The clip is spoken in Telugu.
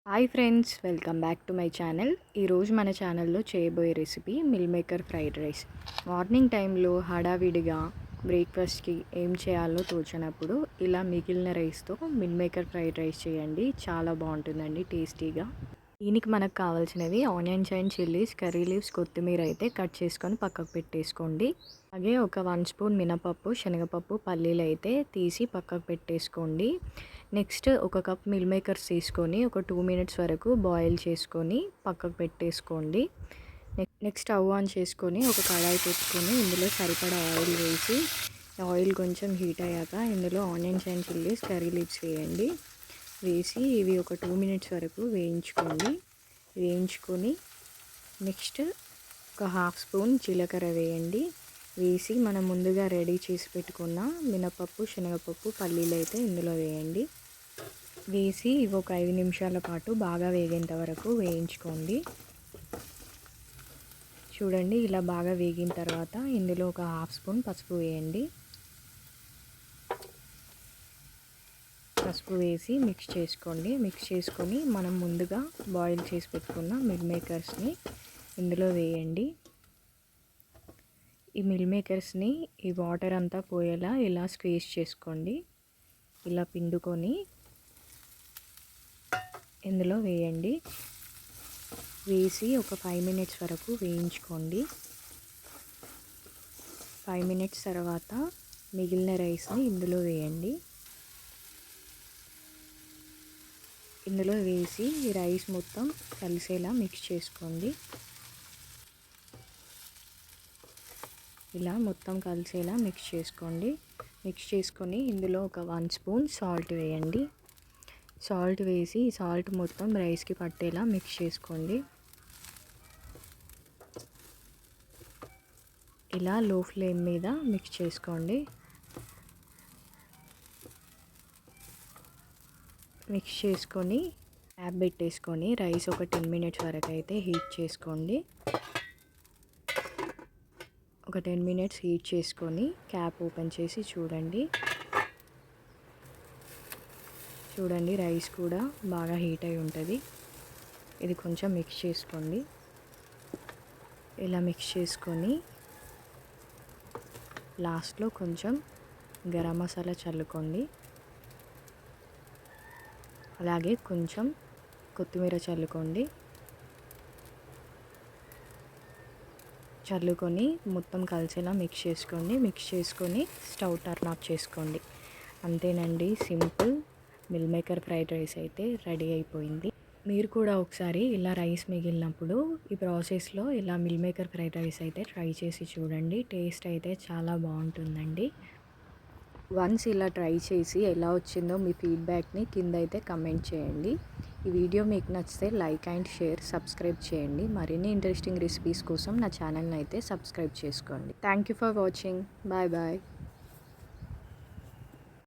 Hi friends, welcome back to my channel. ఈరోజు మన ఛానల్లో చేయబోయే recipe meal maker fried rice. Morning టైంలో హడావిడిగా బ్రేక్ఫాస్ట్కి ఏం చేయాలో తోచనప్పుడు ఇలా మిగిలిన రైస్తో మిల్ మేకర్ ఫ్రైడ్ రైస్ చేయండి. చాలా బాగుంటుందండి టేస్టీగా. దీనికి మనకు కావాల్సినవి onions and chillies, curry leaves, కొత్తిమీర అయితే కట్ చేసుకొని పక్కకు పెట్టేసుకోండి. అలాగే ఒక 1 స్పూన్ మినపప్పు, శనగపప్పు, పల్లీలు అయితే తీసి పక్కకు పెట్టేసుకోండి. నెక్స్ట్ ఒక కప్ మిల్ మేకర్స్ తీసుకొని ఒక 2 మినిట్స్ వరకు బాయిల్ చేసుకొని పక్కకు పెట్టేసుకోండి. నెక్స్ట్ స్టవ్ ఆన్ చేసుకొని ఒక కడాయి పెట్టుకొని ఇందులో సరిపడా ఆయిల్ వేసి, ఆయిల్ కొంచెం హీట్ అయ్యాక ఇందులో onions and chillies, curry leaves వేయండి. వేసి ఇవి ఒక 2 మినిట్స్ వరకు వేయించుకొని నెక్స్ట్ ఒక 1/2 స్పూన్ జీలకర్ర వేయండి. వేసి మనం ముందుగా రెడీ చేసి పెట్టుకున్న మినపప్పు, శనగపప్పు, పల్లీలు అయితే ఇందులో వేయండి. వేసి ఇవి ఒక 5 నిమిషాల పాటు బాగా వేగేంత వరకు వేయించుకోండి. చూడండి, ఇలా బాగా వేగిన తర్వాత ఇందులో ఒక 1/2 స్పూన్ పసుపు వేయండి. పసుపు వేసి మిక్స్ చేసుకోండి. మిక్స్ చేసుకొని మనం ముందుగా బాయిల్ చేసి పెట్టుకున్న మిల్ మేకర్స్ని ఇందులో వేయండి. ఈ మిల్ మేకర్స్ని ఈ వాటర్ అంతా పోయేలా ఇలా స్క్వీజ్ చేసుకోండి. ఇలా పిండుకొని ఇందులో వేయండి. వేసి ఒక 5 మినిట్స్ వరకు వేయించుకోండి. 5 మినిట్స్ తర్వాత మిగిలిన రైస్ని ఇందులో వేయండి. ఇందులో వేసి ఈ రైస్ మొత్తం కలిసేలా మిక్స్ చేసుకోండి. ఇలా మొత్తం కలిసేలా మిక్స్ చేసుకోండి. మిక్స్ చేసుకొని ఇందులో ఒక 1 స్పూన్ సాల్ట్ వేయండి. సాల్ట్ వేసి ఈ సాల్ట్ మొత్తం రైస్కి పట్టేలా మిక్స్ చేసుకోండి. ఇలా లో ఫ్లేమ్ మీద మిక్స్ చేసుకోండి. మిక్స్ చేసుకొని ట్యాప్ పెట్టేసుకొని రైస్ ఒక 10 మినిట్స్ వరకు అయితే హీట్ చేసుకోండి. ఒక 10 మినిట్స్ హీట్ చేసుకొని క్యాప్ ఓపెన్ చేసి చూడండి రైస్ కూడా బాగా హీట్ అయి ఉంటుంది. ఇది కొంచెం మిక్స్ చేసుకోండి. ఇలా మిక్స్ చేసుకొని లాస్ట్లో కొంచెం గరం మసాలా చల్లుకోండి. అలాగే కొంచెం కొత్తిమీర చల్లుకొని మొత్తం కలిసేలా మిక్స్ చేసుకోండి. మిక్స్ చేసుకొని స్టవ్ టర్న్ ఆఫ్ చేసుకోండి. అంతేనండి, simple meal maker fried rice అయితే రెడీ అయిపోయింది. మీరు కూడా ఒకసారి ఇలా రైస్ మిగిలినప్పుడు ఈ ప్రాసెస్లో ఇలా మిల్ మేకర్ ఫ్రైడ్ రైస్ అయితే ట్రై చేసి చూడండి. టేస్ట్ అయితే చాలా బాగుంటుందండి. వన్స్ ఇలా ట్రై చేసి ఎలా వచ్చిందో మీ ఫీడ్బ్యాక్ని కింద అయితే కమెంట్ చేయండి. ఈ వీడియో మీకు నచ్చితే లైక్ అండ్ షేర్, సబ్స్క్రైబ్ చేయండి. మరిన్ని ఇంట్రెస్టింగ్ రెసిపీస్ కోసం నా ఛానల్ని అయితే సబ్స్క్రైబ్ చేసుకోండి. Thank you for watching. Bye bye.